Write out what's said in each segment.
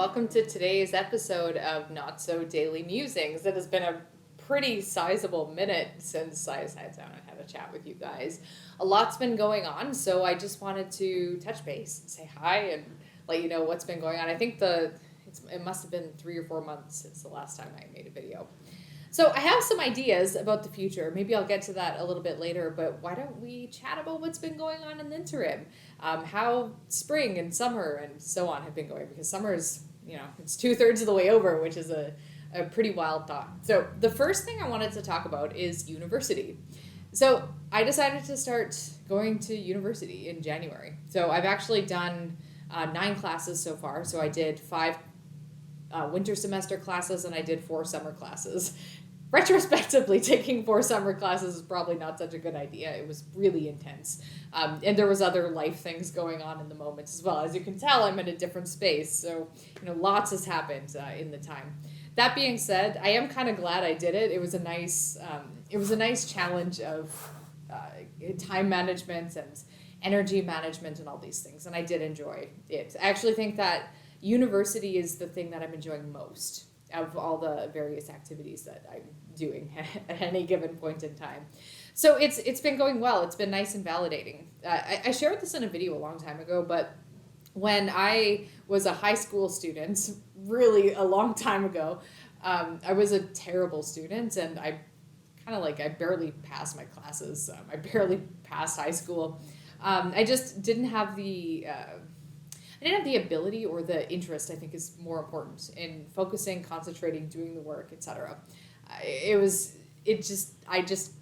welcome to today's episode of Not So Daily Musings. It has been a pretty sizable minute since I sat down and had a chat with you guys. A lot's been going on, so I just wanted to touch base and say hi and let you know what's been going on. I think it must have been 3 or 4 months since the last time I made a video. So I have some ideas about the future. Maybe I'll get to that a little bit later, but why don't we chat about what's been going on in the interim? How spring and summer and so on have been going, because summer is, it's 2/3 of the way over, which is a pretty wild thought. So the first thing I wanted to talk about is university. So I decided to start going to university in January. So I've actually done 9 classes so far. So I did 5 winter semester classes and I did 4 summer classes. Retrospectively, taking 4 summer classes is probably not such a good idea. It was really intense. And there was other life things going on in the moment as well. As you can tell, I'm in a different space. So, lots has happened in the time. That being said, I am kind of glad I did it. It was a nice challenge of time management and energy management and all these things. And I did enjoy it. I actually think that university is the thing that I'm enjoying most of all the various activities that I'm doing at any given point in time. So it's been going well. It's been nice and validating. I shared this in a video a long time ago, but when I was a high school student, really a long time ago, I was a terrible student and I barely passed my classes. I barely passed high school. I just didn't have the ability or the interest, I think, is more important in focusing, concentrating, doing the work, etc. I just,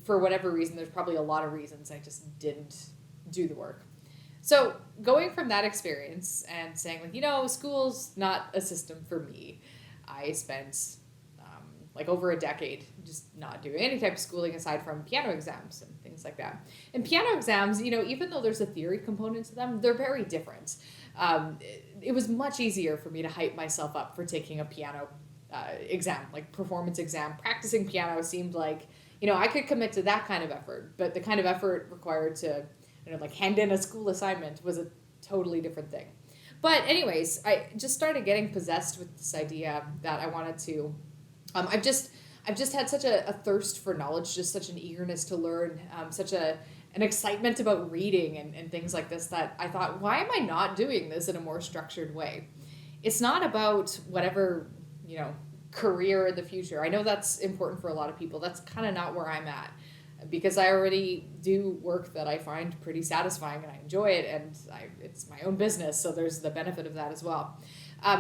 for whatever reason, there's probably a lot of reasons I just didn't do the work. So going from that experience and saying, school's not a system for me, I spent over a decade just not doing any type of schooling aside from piano exams and things like that. And piano exams, even though there's a theory component to them, they're very different. It was much easier for me to hype myself up for taking a piano exam, like performance exam. Practicing piano seemed like, I could commit to that kind of effort, but the kind of effort required to, hand in a school assignment was a totally different thing. But anyways, I just started getting possessed with this idea that I wanted to I've just had such a thirst for knowledge, just such an eagerness to learn, such an excitement about reading and things like this, that I thought, why am I not doing this in a more structured way? It's not about whatever, career in the future. I know that's important for a lot of people. That's kind of not where I'm at, because I already do work that I find pretty satisfying and I enjoy it, and it's my own business, so there's the benefit of that as well.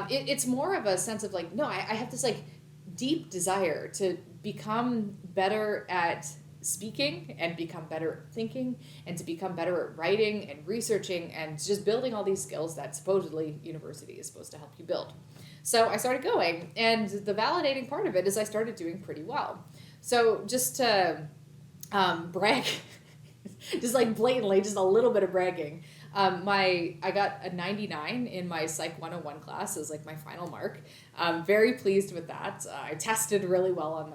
It's more of a sense of I have this deep desire to become better at speaking and become better at thinking and to become better at writing and researching and just building all these skills that supposedly university is supposed to help you build. So I started going, and the validating part of it is I started doing pretty well. So just to brag, just blatantly, just a little bit of bragging. I got a 99 in my Psych 101 class as my final mark. I'm very pleased with that. I tested really well on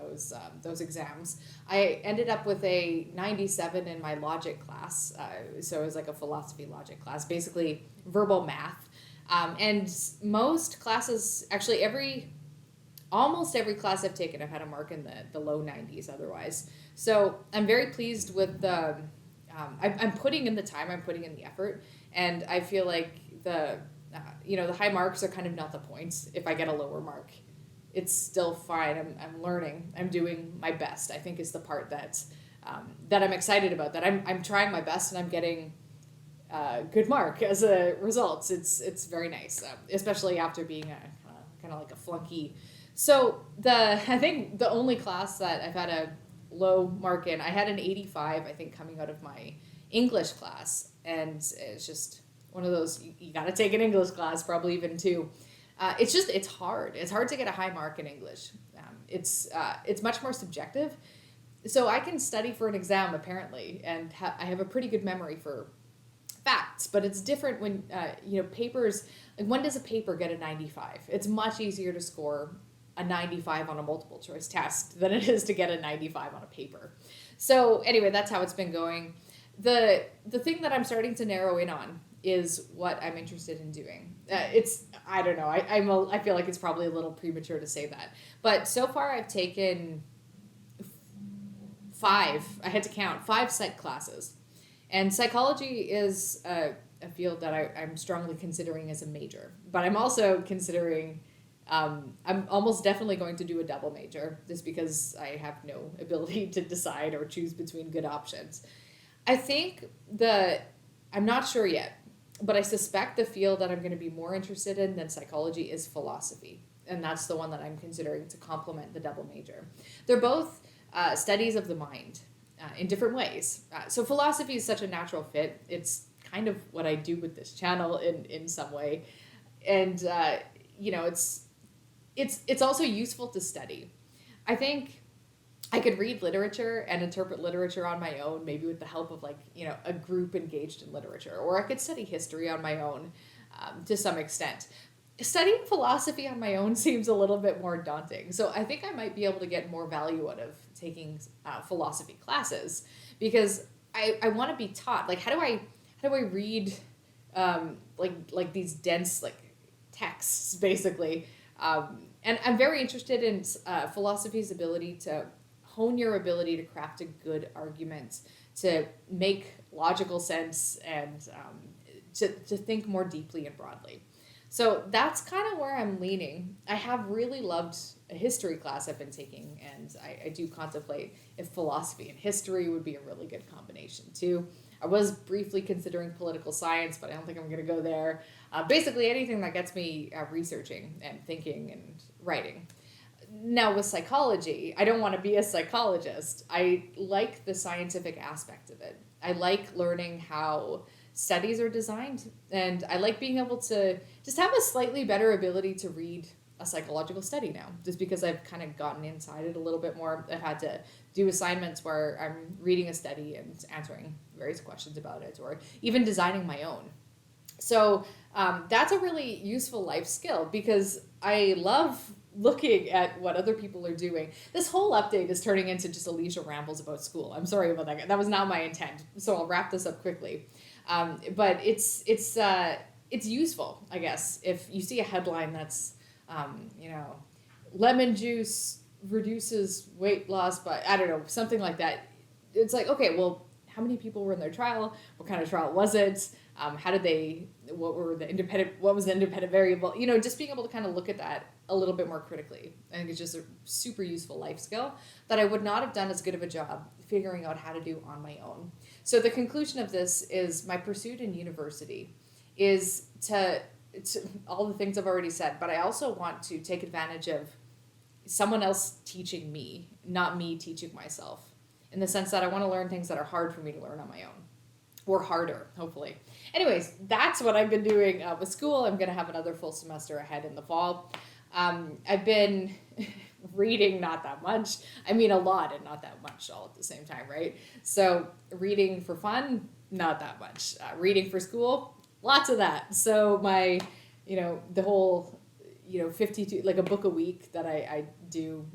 those exams. I ended up with a 97 in my logic class. So it was a philosophy logic class, basically verbal math. And most classes, actually almost every class I've taken, I've had a mark in the low 90s otherwise. So I'm very pleased with I'm putting in the time, I'm putting in the effort, and I feel like the high marks are kind of not the point. If I get a lower mark, it's still fine. I'm learning. I'm doing my best, I think, is the part that I'm excited about, that I'm trying my best and I'm getting a good mark as a result. It's very nice, especially after being kind of a flunky. So I think the only class that I've had a low mark in, I had an 85, I think, coming out of my English class, and it's just one of those, you got to take an English class, probably even 2. It's hard to get a high mark in English. It's much more subjective, so I can study for an exam apparently, and I have a pretty good memory for facts, but it's different when papers, when does a paper get a 95? It's much easier to score a 95 on a multiple choice test than it is to get a 95 on a paper. So anyway, that's how it's been going. The thing that I'm starting to narrow in on is what I'm interested in doing. I don't know. I feel like it's probably a little premature to say that. But so far I've taken I had to count, 5 psych classes. And psychology is a field that I'm strongly considering as a major. But I'm also considering, I'm almost definitely going to do a double major just because I have no ability to decide or choose between good options. I think I'm not sure yet, but I suspect the field that I'm going to be more interested in than psychology is philosophy. And that's the one that I'm considering to complement the double major. They're both studies of the mind in different ways. So philosophy is such a natural fit. It's kind of what I do with this channel in some way. And, it's also useful to study. I think I could read literature and interpret literature on my own, maybe with the help of a group engaged in literature, or I could study history on my own to some extent. Studying philosophy on my own seems a little bit more daunting. So I think I might be able to get more value out of taking philosophy classes because I want to be taught, how do I read these dense texts basically. And I'm very interested in philosophy's ability to hone your ability to craft a good argument, to make logical sense, and to think more deeply and broadly. So that's kind of where I'm leaning. I have really loved a history class I've been taking, and I do contemplate if philosophy and history would be a really good combination too. I was briefly considering political science, but I don't think I'm going to go there. Basically anything that gets me researching and thinking and writing. Now with psychology, I don't want to be a psychologist. I like the scientific aspect of it. I like learning how studies are designed, and I like being able to just have a slightly better ability to read a psychological study now, just because I've kind of gotten inside it a little bit more. I've had to do assignments where I'm reading a study and answering various questions about it, or even designing my own. So that's a really useful life skill because I love looking at what other people are doing. This whole update is turning into just Allysia rambles about school. I'm sorry about that. That was not my intent. So I'll wrap this up quickly. But it's useful, I guess, if you see a headline that's, lemon juice reduces weight loss by, I don't know, something like that. It's like, okay, well, how many people were in their trial? What kind of trial was it? What was the independent variable? Just being able to kind of look at that a little bit more critically. I think it's just a super useful life skill that I would not have done as good of a job figuring out how to do on my own. So the conclusion of this is my pursuit in university is to all the things I've already said, but I also want to take advantage of someone else teaching me, not me teaching myself, in the sense that I want to learn things that are hard for me to learn on my own. Or harder, hopefully. Anyways, that's what I've been doing with school. I'm going to have another full semester ahead in the fall. I've been reading not that much. I mean, a lot and not that much all at the same time, right? So reading for fun, not that much. Reading for school, lots of that. So my, the whole, 52, like a book a week that I do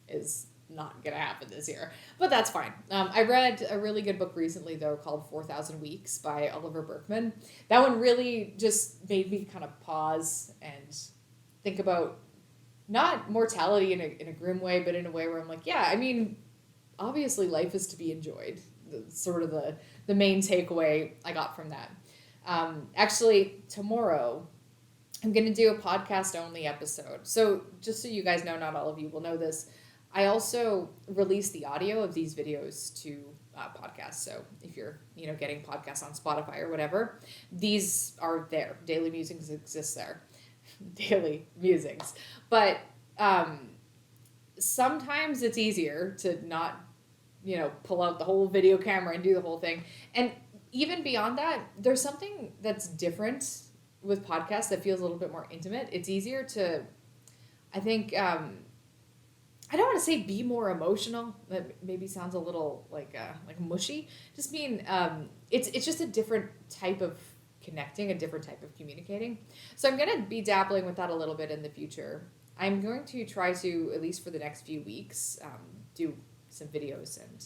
is not gonna happen this year, but that's fine. I read a really good book recently though called 4,000 Weeks by Oliver Burkeman. That one really just made me kind of pause and think about not mortality in a grim way, but in a way where I'm like, yeah, I mean, obviously life is to be enjoyed. Sort of the main takeaway I got from that. Actually, tomorrow I'm going to do a podcast only episode. So just so you guys know, not all of you will know this, I also release the audio of these videos to podcasts. So if you're, getting podcasts on Spotify or whatever, these are there. Daily Musings exists there. Daily Musings. But sometimes it's easier to not, pull out the whole video camera and do the whole thing. And even beyond that, there's something that's different with podcasts that feels a little bit more intimate. It's easier to, I think, I don't want to say be more emotional. That maybe sounds a little like mushy. Just mean it's just a different type of connecting, a different type of communicating. So I'm going to be dabbling with that a little bit in the future. I'm going to try to, at least for the next few weeks, do some videos and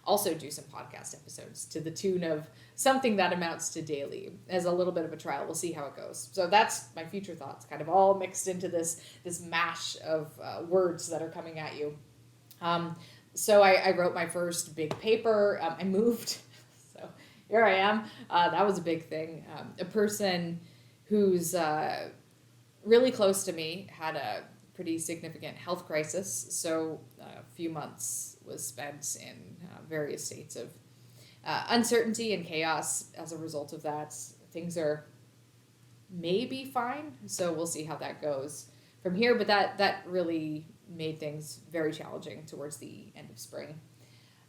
also do some podcast episodes to the tune of something that amounts to daily as a little bit of a trial. We'll see how it goes. So that's my future thoughts, kind of all mixed into this mash of words that are coming at you. So I wrote my first big paper. I moved, so here I am. That was a big thing. A person who's really close to me had a pretty significant health crisis. So a few months was spent in various states of uncertainty and chaos as a result of that. Things are maybe fine, so we'll see how that goes from here. But that really made things very challenging towards the end of spring.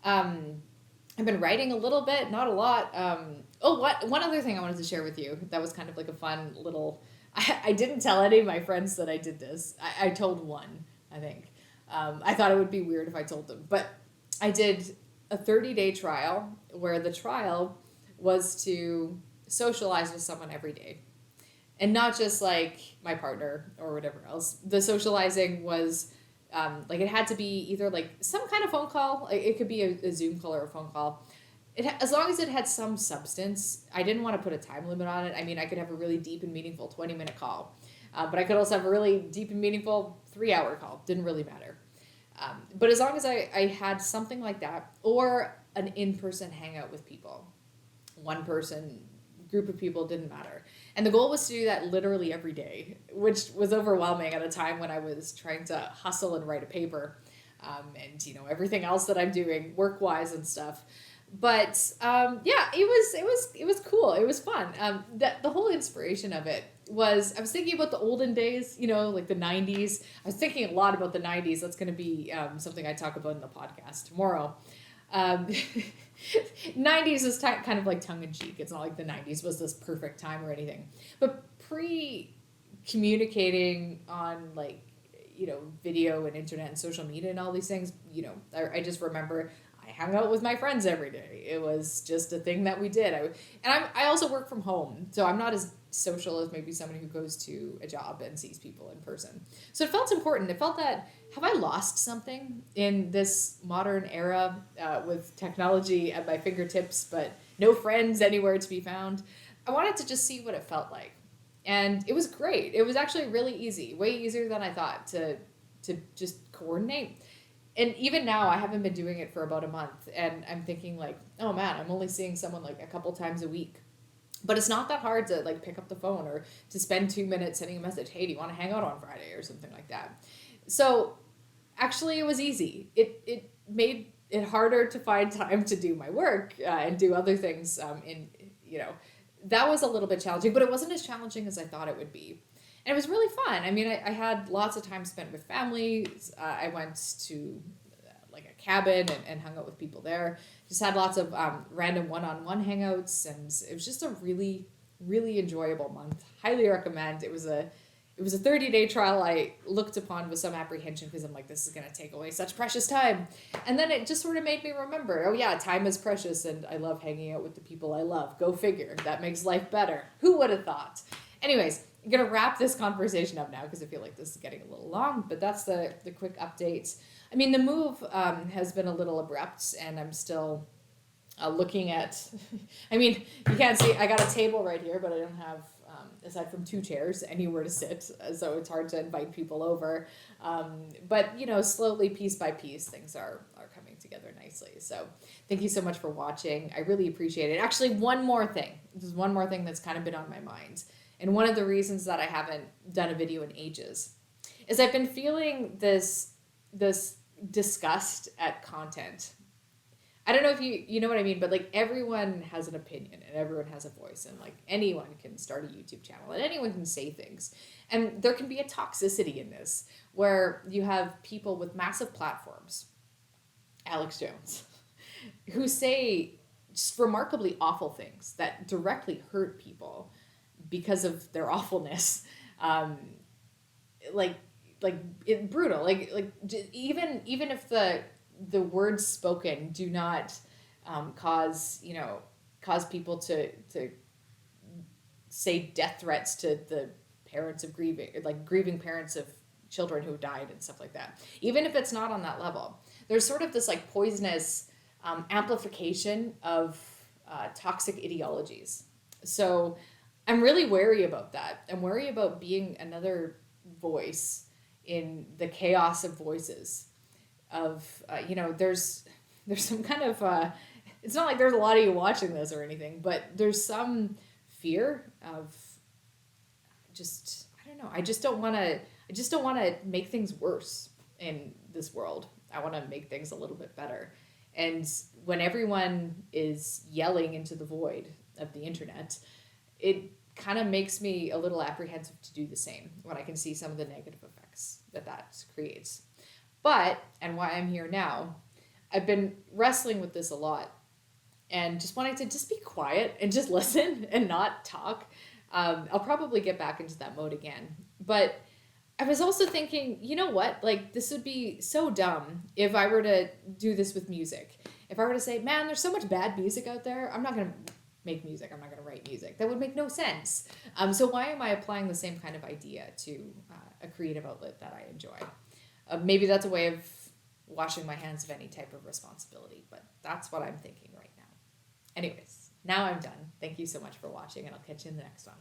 I've been writing a little bit, not a lot. One other thing I wanted to share with you that was kind of like a fun little. I didn't tell any of my friends that I did this. I told one, I think. I thought it would be weird if I told them, but I did a 30-day trial where the trial was to socialize with someone every day. And not just like my partner or whatever else. The socializing was like it had to be either like some kind of phone call. It could be a Zoom call or a phone call. As long as it had some substance. I didn't want to put a time limit on it. I mean, I could have a really deep and meaningful 20-minute call. But I could also have a really deep and meaningful 3-hour call. Didn't really matter. But as long as I had something like that, or an in-person hangout with people, one person, group of people, didn't matter. And the goal was to do that literally every day, which was overwhelming at a time when I was trying to hustle and write a paper, and everything else that I'm doing work-wise and stuff. But yeah, it was cool. It was fun. The whole inspiration of it was, I was thinking about the olden days, like the 90s. I was thinking a lot about the 90s. That's going to be something I talk about in the podcast tomorrow. 90s is kind of like tongue-in-cheek. It's not like the 90s was this perfect time or anything. But pre-communicating on video and internet and social media and all these things, I just remember I hung out with my friends every day. It was just a thing that we did. I also work from home, so I'm not as social as maybe somebody who goes to a job and sees people in person. So it felt important. It felt that, have I lost something in this modern era with technology at my fingertips, but no friends anywhere to be found? I wanted to just see what it felt like. And it was great. It was actually really easy, way easier than I thought to just coordinate. And even now, I haven't been doing it for about a month, and I'm thinking like, oh man, I'm only seeing someone like a couple times a week. But it's not that hard to like pick up the phone or to spend 2 minutes sending a message, hey, do you want to hang out on Friday or something like that? So actually it was easy. It made it harder to find time to do my work and do other things. That was a little bit challenging, but it wasn't as challenging as I thought it would be. And it was really fun. I mean, I had lots of time spent with family. I went to like a cabin and hung out with people there. Just had lots of random one-on-one hangouts, and it was just a really, really enjoyable month. Highly recommend. It was a 30-day trial I looked upon with some apprehension because I'm like, this is going to take away such precious time. And then it just sort of made me remember, oh yeah, time is precious, and I love hanging out with the people I love. Go figure. That makes life better. Who would have thought? Anyways, I'm going to wrap this conversation up now because I feel like this is getting a little long, but that's the quick update. I mean, the move has been a little abrupt, and I'm still looking at, I mean, you can't see, I got a table right here, but I don't have, aside from 2 chairs, anywhere to sit, so it's hard to invite people over. But, slowly, piece by piece, things are coming together nicely. So thank you so much for watching. I really appreciate it. Actually, one more thing. There's one more thing that's kind of been on my mind. And one of the reasons that I haven't done a video in ages is I've been feeling this disgust at content. I don't know if you know what I mean, but like everyone has an opinion and everyone has a voice, and like anyone can start a YouTube channel and anyone can say things. And there can be a toxicity in this where you have people with massive platforms, Alex Jones, who say just remarkably awful things that directly hurt people because of their awfulness. Brutal. Even if the words spoken do not cause people to say death threats to the parents of grieving parents of children who died and stuff like that. Even if it's not on that level, there's sort of this like poisonous amplification of toxic ideologies. So I'm really wary about that. I'm wary about being another voice in the chaos of voices. Of there's some kind of it's not like there's a lot of you watching this or anything, but there's some fear of just I don't know. I just don't want to make things worse in this world. I want to make things a little bit better. And when everyone is yelling into the void of the internet, it kind of makes me a little apprehensive to do the same when I can see some of the negative effects that creates. But, and why I'm here now, I've been wrestling with this a lot and just wanting to just be quiet and just listen and not talk. I'll probably get back into that mode again. But I was also thinking, you know what? Like, this would be so dumb if I were to do this with music. If I were to say, man, there's so much bad music out there, I'm not going to make music. I'm not going to write music. That would make no sense. So why am I applying the same kind of idea to a creative outlet that I enjoy? Maybe that's a way of washing my hands of any type of responsibility, but that's what I'm thinking right now. Anyways, now I'm done. Thank you so much for watching, and I'll catch you in the next one.